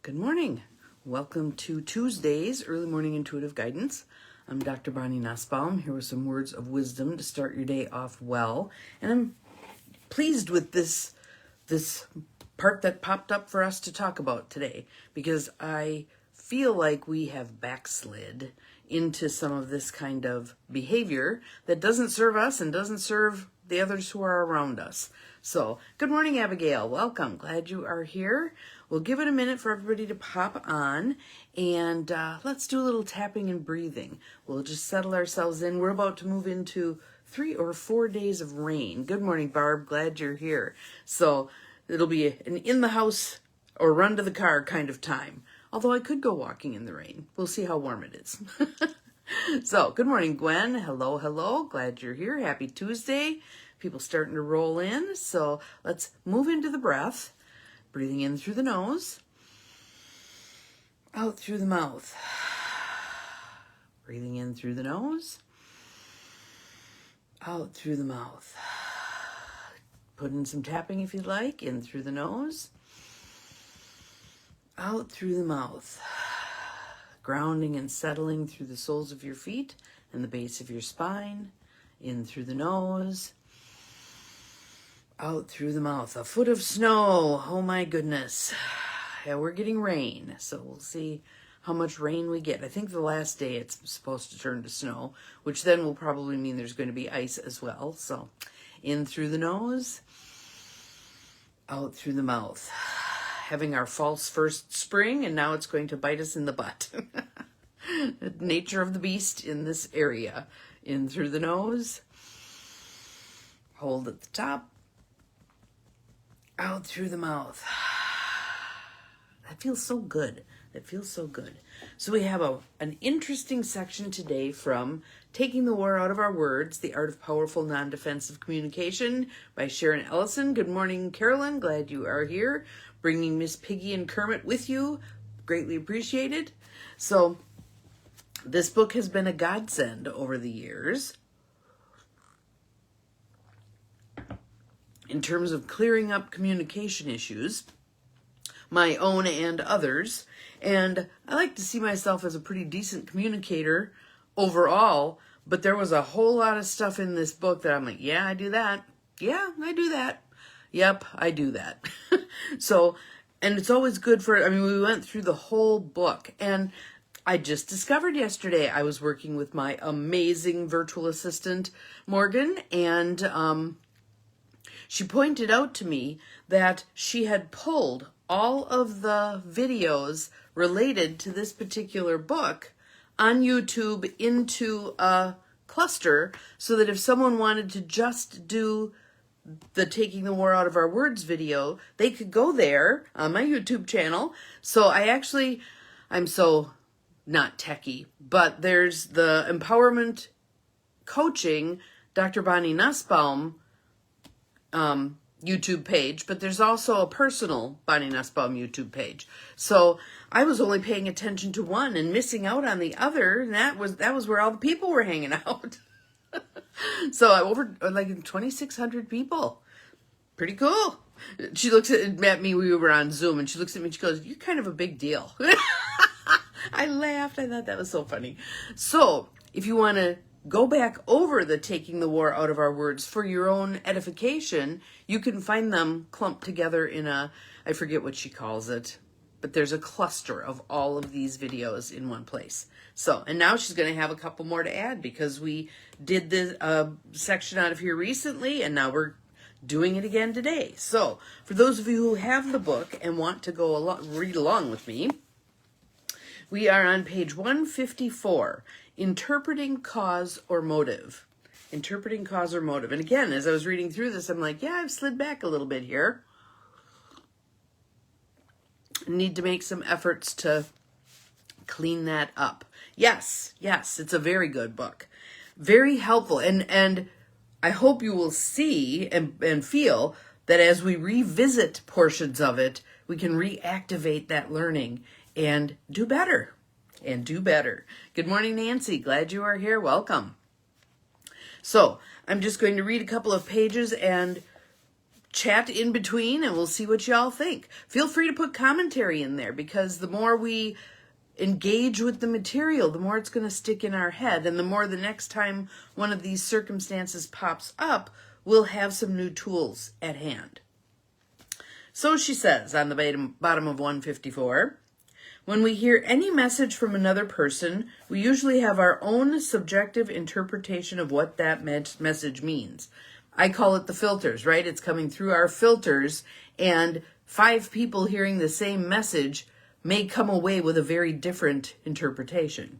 Good morning. Welcome to Tuesday's Early Morning Intuitive Guidance. I'm Dr. Bonnie Nussbaum, here with some words of wisdom to start your day off well. And I'm pleased with this part that popped up for us to talk about today, because I feel like we have backslid into some of this kind of behavior that doesn't serve us and doesn't serve the others who are around us. So, good morning, Abigail. Welcome. Glad you are here. We'll give it a minute for everybody to pop on, and let's do a little tapping and breathing. We'll just settle ourselves in. We're about to move into 3 or 4 days of rain. Good morning, Barb. Glad you're here. So, it'll be an in-the-house or run-to-the-car kind of time. Although I could go walking in the rain. We'll see how warm it is. So, good morning, Gwen. Hello, hello. Glad you're here. Happy Tuesday. People starting to roll in. So, let's move into the breath. Breathing in through the nose. Out through the mouth. Breathing in through the nose. Out through the mouth. Put in some tapping if you'd like. In through the nose. Out through the mouth. Grounding and settling through the soles of your feet and the base of your spine. In through the nose. Out through the mouth. A foot of snow. Oh my goodness. Yeah, we're getting rain, so we'll see how much rain we get. I think the last day it's supposed to turn to snow, which then will probably mean there's going to be ice as well. So in through the nose. Out through the mouth. Having our false first spring, and now it's going to bite us in the butt. The nature of the beast in this area. In through the nose. Hold at the top. Out through the mouth. That feels so good. That feels so good. So we have an interesting section today from Taking the War Out of Our Words, The Art of Powerful Non-Defensive Communication by Sharon Ellison. Good morning, Carolyn. Glad you are here. Bringing Miss Piggy and Kermit with you. Greatly appreciated. So this book has been a godsend over the years in terms of clearing up communication issues, my own and others. And I like to see myself as a pretty decent communicator overall, but there was a whole lot of stuff in this book that I'm like, yeah, I do that. Yeah, I do that. Yep, I do that. So, and it's always good we went through the whole book, and I just discovered yesterday I was working with my amazing virtual assistant, Morgan, and she pointed out to me that she had pulled all of the videos related to this particular book on YouTube into a cluster so that if someone wanted to just do the Taking the War Out of Our Words video, they could go there on my YouTube channel. So I'm so not techie, but there's the Empowerment Coaching Dr. Bonnie Nussbaum YouTube page, but there's also a personal Bonnie Nussbaum YouTube page. So I was only paying attention to one and missing out on the other, and that was where all the people were hanging out. So over like 2,600 people. Pretty cool. She looks at me, we were on Zoom, and she looks at me and she goes, "You're kind of a big deal." I laughed. I thought that was so funny. So if you want to go back over the Taking the War Out of Our Words for your own edification, you can find them clumped together in I forget what she calls it, but there's a cluster of all of these videos in one place. So, and now she's going to have a couple more to add because we did the section out of here recently, and now we're doing it again today. So, for those of you who have the book and want to go read along with me, we are on page 154, Interpreting Cause or Motive. Interpreting Cause or Motive. And again, as I was reading through this, I'm like, yeah, I've slid back a little bit here. Need to make some efforts to clean that up. Yes, it's a very good book. Very helpful. And I hope you will see and feel that as we revisit portions of it, we can reactivate that learning and do better. Good morning, Nancy. Glad you are here. Welcome. So I'm just going to read a couple of pages and chat in between and we'll see what y'all think. Feel free to put commentary in there, because the more we engage with the material, the more it's going to stick in our head, and the more the next time one of these circumstances pops up, we'll have some new tools at hand. So she says on the bottom of 154, when we hear any message from another person, we usually have our own subjective interpretation of what that message means. I call it the filters, right? It's coming through our filters, and 5 people hearing the same message may come away with a very different interpretation.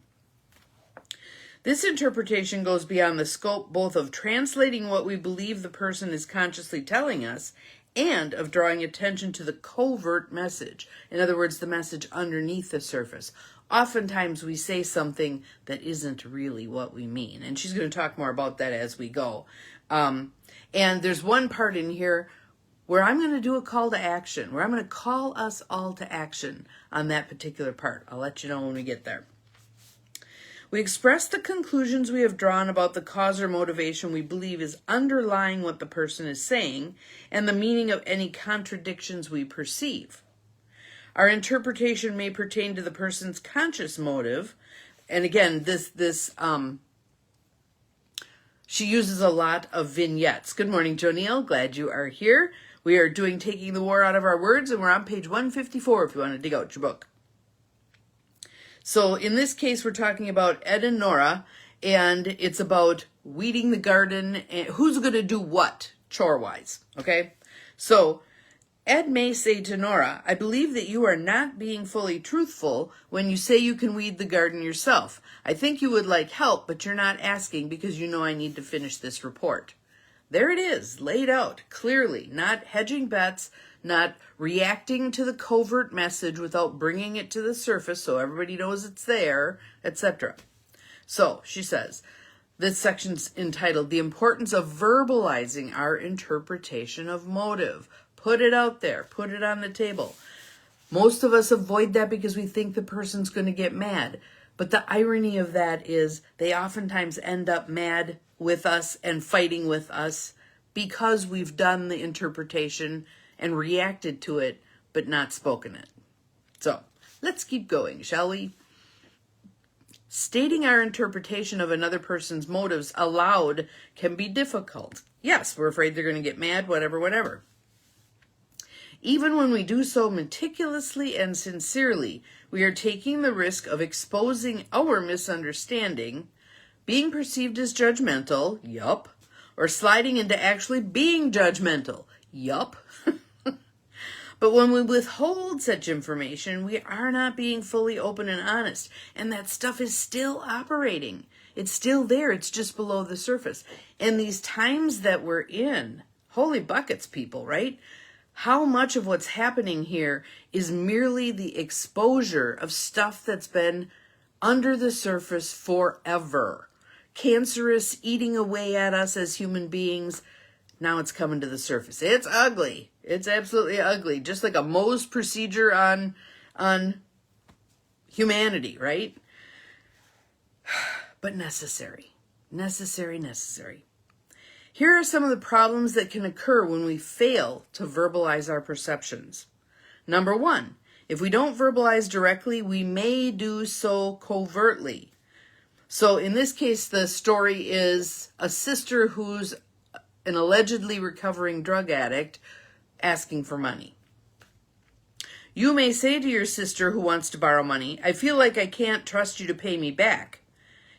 This interpretation goes beyond the scope both of translating what we believe the person is consciously telling us and of drawing attention to the covert message. In other words, the message underneath the surface. Oftentimes we say something that isn't really what we mean, and she's going to talk more about that as we go. And there's one part in here where I'm going to do a call to action, where I'm going to call us all to action on that particular part. I'll let you know when we get there. We express the conclusions we have drawn about the cause or motivation we believe is underlying what the person is saying and the meaning of any contradictions we perceive. Our interpretation may pertain to the person's conscious motive. And again, she uses a lot of vignettes. Good morning, Jonille. Glad you are here. We are doing Taking the War Out of Our Words, and we're on page 154 if you want to dig out your book. So in this case, we're talking about Ed and Nora, and it's about weeding the garden and who's going to do what chore-wise, okay? So Ed may say to Nora, I believe that you are not being fully truthful when you say you can weed the garden yourself. I think you would like help, but you're not asking because you know I need to finish this report. There it is, laid out clearly, not hedging bets, not reacting to the covert message without bringing it to the surface so everybody knows it's there, etc. So she says, this section's entitled, The Importance of Verbalizing Our Interpretation of Motive. Put it out there. Put it on the table. Most of us avoid that because we think the person's going to get mad. But the irony of that is they oftentimes end up mad with us and fighting with us because we've done the interpretation and reacted to it, but not spoken it. So let's keep going, shall we? Stating our interpretation of another person's motives aloud can be difficult. Yes, we're afraid they're going to get mad, whatever. Even when we do so meticulously and sincerely, we are taking the risk of exposing our misunderstanding, being perceived as judgmental, yup, or sliding into actually being judgmental, yup. But when we withhold such information, we are not being fully open and honest, and that stuff is still operating. It's still there. It's just below the surface. And these times that we're in, holy buckets, people, right? How much of what's happening here is merely the exposure of stuff that's been under the surface forever. Cancerous, eating away at us as human beings. Now it's coming to the surface. It's ugly. It's absolutely ugly. Just like a Mohs procedure on humanity, right? But necessary. Necessary. Here are some of the problems that can occur when we fail to verbalize our perceptions. Number 1, if we don't verbalize directly, we may do so covertly. So in this case, the story is a sister who's an allegedly recovering drug addict asking for money. You may say to your sister who wants to borrow money, I feel like I can't trust you to pay me back.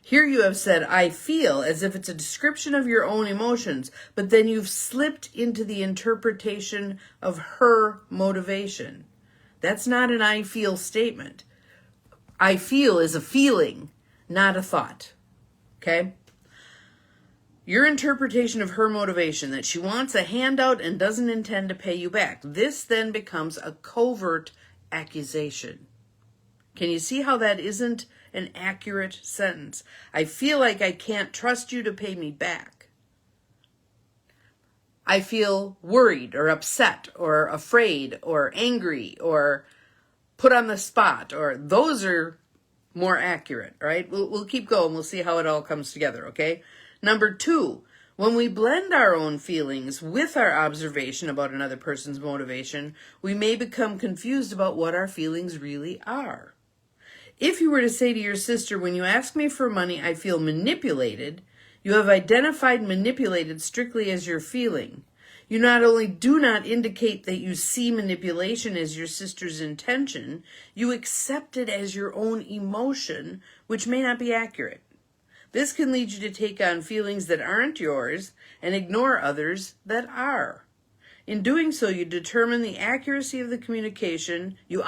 Here you have said, I feel, as if it's a description of your own emotions, but then you've slipped into the interpretation of her motivation. That's not an I feel statement. I feel is a feeling, not a thought. Okay? Your interpretation of her motivation, that she wants a handout and doesn't intend to pay you back. This then becomes a covert accusation. Can you see how that isn't an accurate sentence? I feel like I can't trust you to pay me back. I feel worried or upset or afraid or angry or put on the spot, or those are more accurate, right? We'll keep going. We'll see how it all comes together, okay? Number 2, When we blend our own feelings with our observation about another person's motivation, we may become confused about what our feelings really are. If you were to say to your sister, when you ask me for money, I feel manipulated, you have identified manipulated strictly as your feeling. You not only do not indicate that you see manipulation as your sister's intention, you accept it as your own emotion, which may not be accurate. This can lead you to take on feelings that aren't yours and ignore others that are. In doing so, you determine the accuracy of the communication. In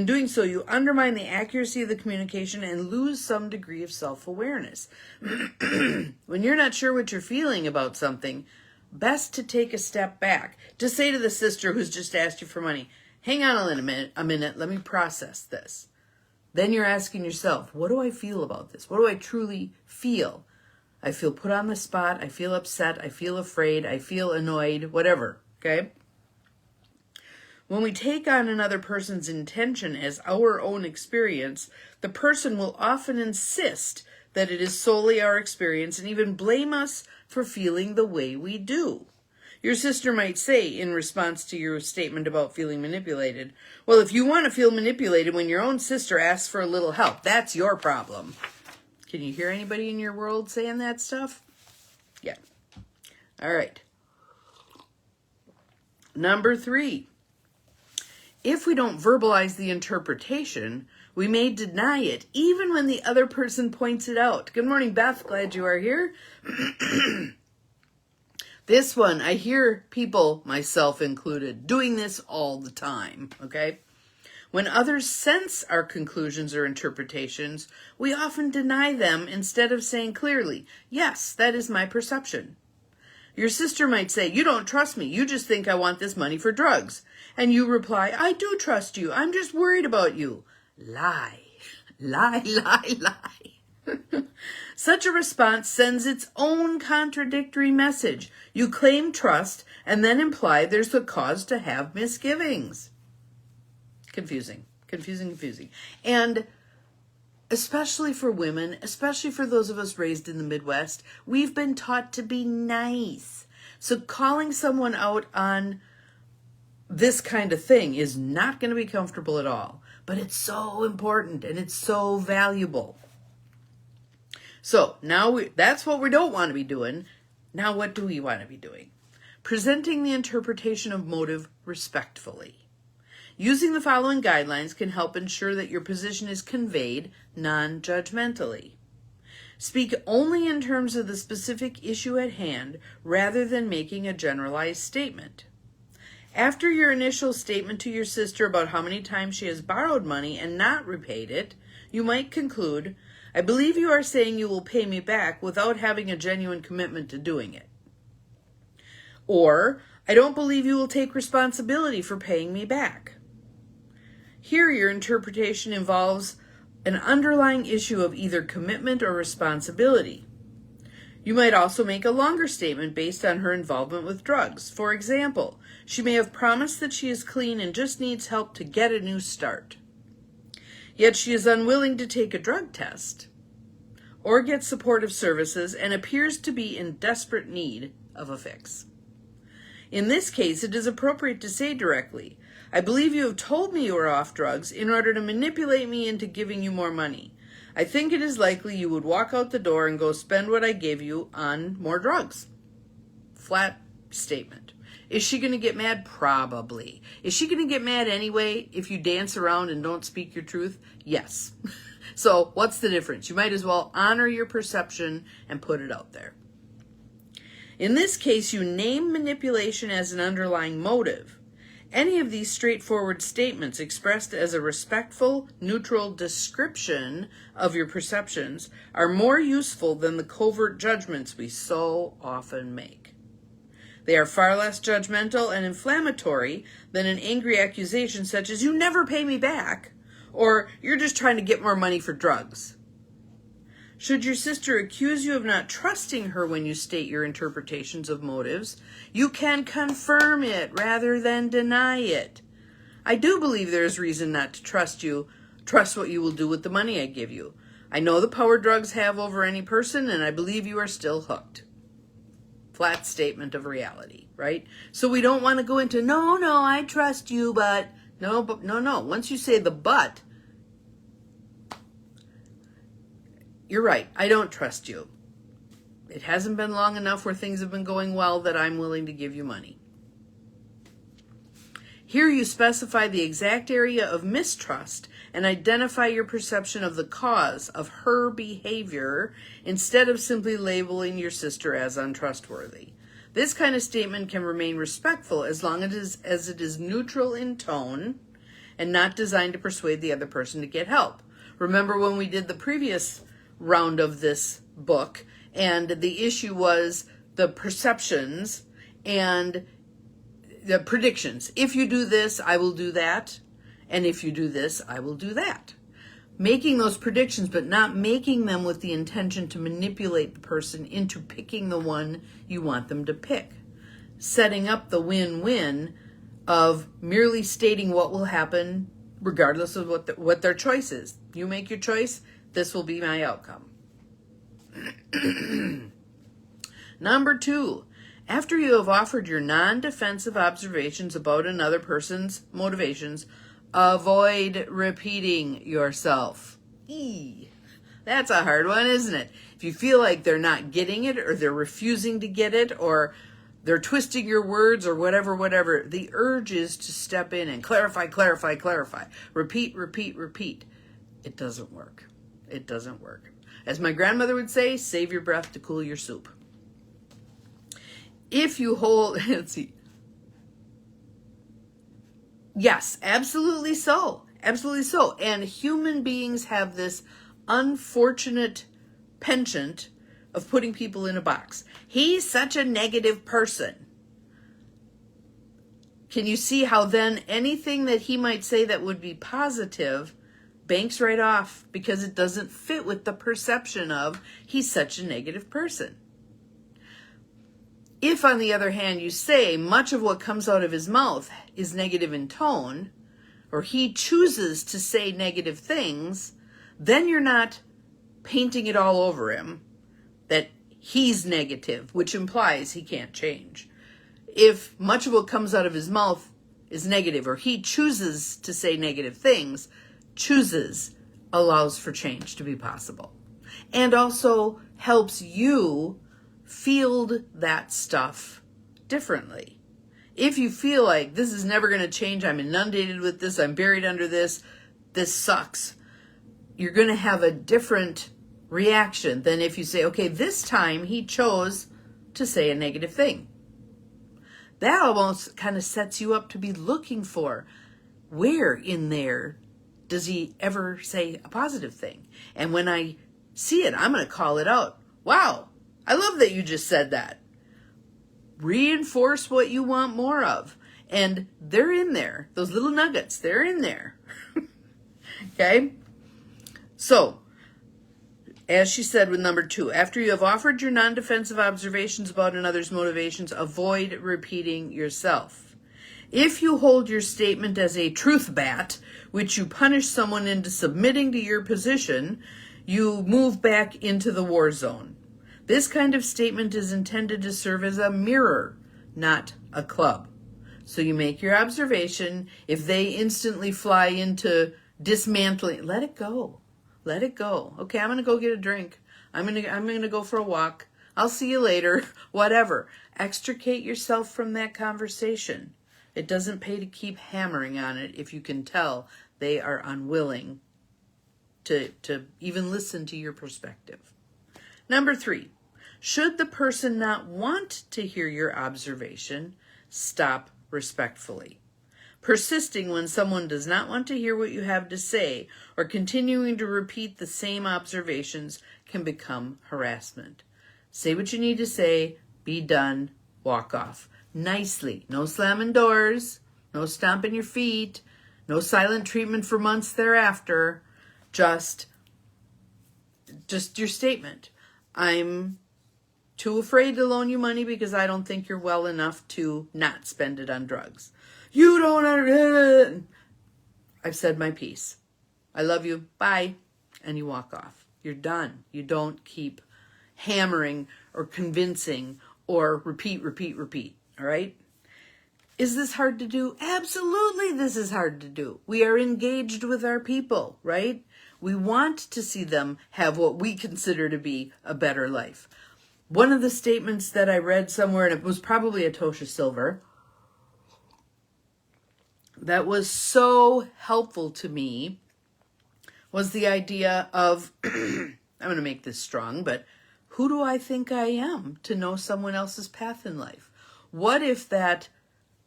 doing so, you undermine the accuracy of the communication and lose some degree of self-awareness. When you're not sure what you're feeling about something, best to take a step back. To say to the sister who's just asked you for money, hang on a minute, let me process this. Then you're asking yourself, what do I feel about this? What do I truly feel? I feel put on the spot. I feel upset. I feel afraid. I feel annoyed, whatever, okay? When we take on another person's intention as our own experience, the person will often insist that it is solely our experience and even blame us for feeling the way we do. Your sister might say, in response to your statement about feeling manipulated, well, if you want to feel manipulated when your own sister asks for a little help, that's your problem. Can you hear anybody in your world saying that stuff? Yeah. All right. Number 3. If we don't verbalize the interpretation, we may deny it, even when the other person points it out. Good morning, Beth. Glad you are here. This one, I hear people, myself included, doing this all the time, okay? When others sense our conclusions or interpretations, we often deny them instead of saying clearly, yes, that is my perception. Your sister might say, you don't trust me, you just think I want this money for drugs. And you reply, I do trust you, I'm just worried about you. Lie, lie, lie, lie. Such a response sends its own contradictory message. You claim trust and then imply there's a cause to have misgivings. Confusing. And especially for women, especially for those of us raised in the Midwest, we've been taught to be nice. So calling someone out on this kind of thing is not going to be comfortable at all. But it's so important and it's so valuable. So now that's what we don't want to be doing. Now what do we want to be doing? Presenting the interpretation of motive respectfully. Using the following guidelines can help ensure that your position is conveyed non-judgmentally. Speak only in terms of the specific issue at hand rather than making a generalized statement. After your initial statement to your sister about how many times she has borrowed money and not repaid it, you might conclude, I believe you are saying you will pay me back without having a genuine commitment to doing it. Or, I don't believe you will take responsibility for paying me back. Here, your interpretation involves an underlying issue of either commitment or responsibility. You might also make a longer statement based on her involvement with drugs. For example, she may have promised that she is clean and just needs help to get a new start. Yet she is unwilling to take a drug test or get supportive services and appears to be in desperate need of a fix. In this case, it is appropriate to say directly, I believe you have told me you are off drugs in order to manipulate me into giving you more money. I think it is likely you would walk out the door and go spend what I gave you on more drugs. Flat statement. Is she going to get mad? Probably. Is she going to get mad anyway if you dance around and don't speak your truth? Yes. So what's the difference? You might as well honor your perception and put it out there. In this case, you name manipulation as an underlying motive. Any of these straightforward statements expressed as a respectful, neutral description of your perceptions are more useful than the covert judgments we so often make. They are far less judgmental and inflammatory than an angry accusation such as, you never pay me back, or you're just trying to get more money for drugs. Should your sister accuse you of not trusting her when you state your interpretations of motives, you can confirm it rather than deny it. I do believe there is reason not to trust you. Trust what you will do with the money I give you. I know the power drugs have over any person, and I believe you are still hooked. Flat statement of reality, right? So we don't want to go into, no, I trust you, but no. Once you say the but, you're right. I don't trust you. It hasn't been long enough where things have been going well that I'm willing to give you money. Here you specify the exact area of mistrust and identify your perception of the cause of her behavior instead of simply labeling your sister as untrustworthy. This kind of statement can remain respectful as long as it is neutral in tone and not designed to persuade the other person to get help. Remember when we did the previous round of this book, and the issue was the perceptions and the predictions. If you do this, I will do that. And if you do this, I will do that. Making those predictions, but not making them with the intention to manipulate the person into picking the one you want them to pick. Setting up the win-win of merely stating what will happen regardless of what their choice is. You make your choice, this will be my outcome. Number 2, after you have offered your non-defensive observations about another person's motivations, avoid repeating yourself. That's a hard one, isn't it? If you feel like they're not getting it, or they're refusing to get it, or they're twisting your words, or whatever, the urge is to step in and clarify. Repeat. It doesn't work. It doesn't work. As my grandmother would say, save your breath to cool your soup. If you hold, let's see. Yes, absolutely so. Absolutely so. And human beings have this unfortunate penchant of putting people in a box. He's such a negative person. Can you see how then anything that he might say that would be positive banks right off because it doesn't fit with the perception of he's such a negative person? If, on the other hand, you say much of what comes out of his mouth is negative in tone, or he chooses to say negative things, then you're not painting it all over him that he's negative, which implies he can't change. If much of what comes out of his mouth is negative, or he chooses to say negative things, chooses allows for change to be possible. And also helps you field that stuff differently. If you feel like this is never going to change, I'm inundated with this, I'm buried under this sucks, you're going to have a different reaction than if you say, okay, this time he chose to say a negative thing. That almost kind of sets you up to be looking for where in there does he ever say a positive thing. And when I see it, I'm going to call it out. Wow, I love that you just said that. Reinforce what you want more of. And they're in there. Those little nuggets, they're in there. Okay? So, as she said with number 2, after you have offered your non-defensive observations about another's motivations, avoid repeating yourself. If you hold your statement as a truth bat, which you punish someone into submitting to your position, you move back into the war zone. This kind of statement is intended to serve as a mirror, not a club. So you make your observation. If they instantly fly into dismantling, let it go. Let it go. Okay, I'm going to go get a drink. I'm going to go for a walk. I'll see you later. Whatever. Extricate yourself from that conversation. It doesn't pay to keep hammering on it if you can tell they are unwilling to even listen to your perspective. Number 3, should the person not want to hear your observation, stop respectfully. Persisting when someone does not want to hear what you have to say or continuing to repeat the same observations can become harassment. Say what you need to say, be done, walk off. Nicely. No slamming doors, no stomping your feet, no silent treatment for months thereafter. Just your statement. I'm too afraid to loan you money because I don't think you're well enough to not spend it on drugs. You don't understand. I've said my piece. I love you. Bye. And you walk off. You're done. You don't keep hammering or convincing or repeat, repeat, repeat. All right? Is this hard to do? Absolutely, this is hard to do. We are engaged with our people, right? We want to see them have what we consider to be a better life. One of the statements that I read somewhere, and it was probably Atosha Silver, that was so helpful to me was the idea of, I'm going to make this strong, but who do I think I am to know someone else's path in life? What if that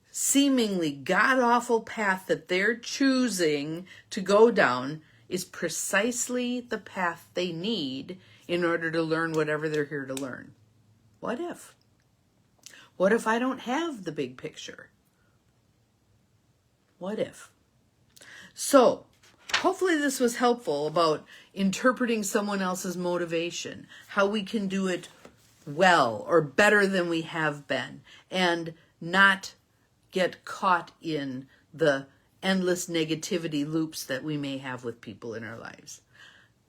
seemingly god-awful path that they're choosing to go down is precisely the path they need in order to learn whatever they're here to learn? What if? What if I don't have the big picture? What if? So, hopefully this was helpful about interpreting someone else's motivation, how we can do it well or better than we have been, and not get caught in the endless negativity loops that we may have with people in our lives.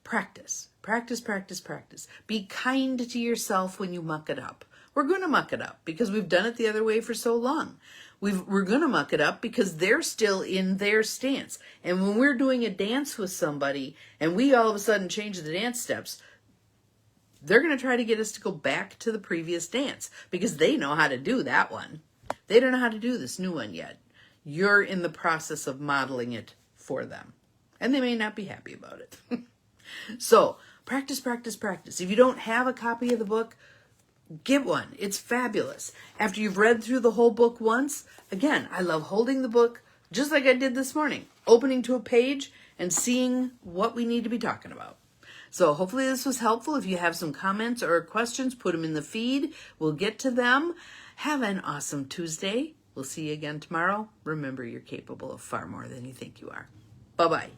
Practice, practice, practice, practice. Be kind to yourself when you muck it up. We're going to muck it up because we've done it the other way for so long. We're going to muck it up because they're still in their stance. And when we're doing a dance with somebody and we all of a sudden change the dance steps, they're going to try to get us to go back to the previous dance because they know how to do that one. They don't know how to do this new one yet. You're in the process of modeling it for them. And they may not be happy about it. So, practice, practice, practice. If you don't have a copy of the book, get one. It's fabulous. After you've read through the whole book once, again, I love holding the book just like I did this morning, opening to a page and seeing what we need to be talking about. So hopefully this was helpful. If you have some comments or questions, put them in the feed. We'll get to them. Have an awesome Tuesday. We'll see you again tomorrow. Remember, you're capable of far more than you think you are. Bye-bye.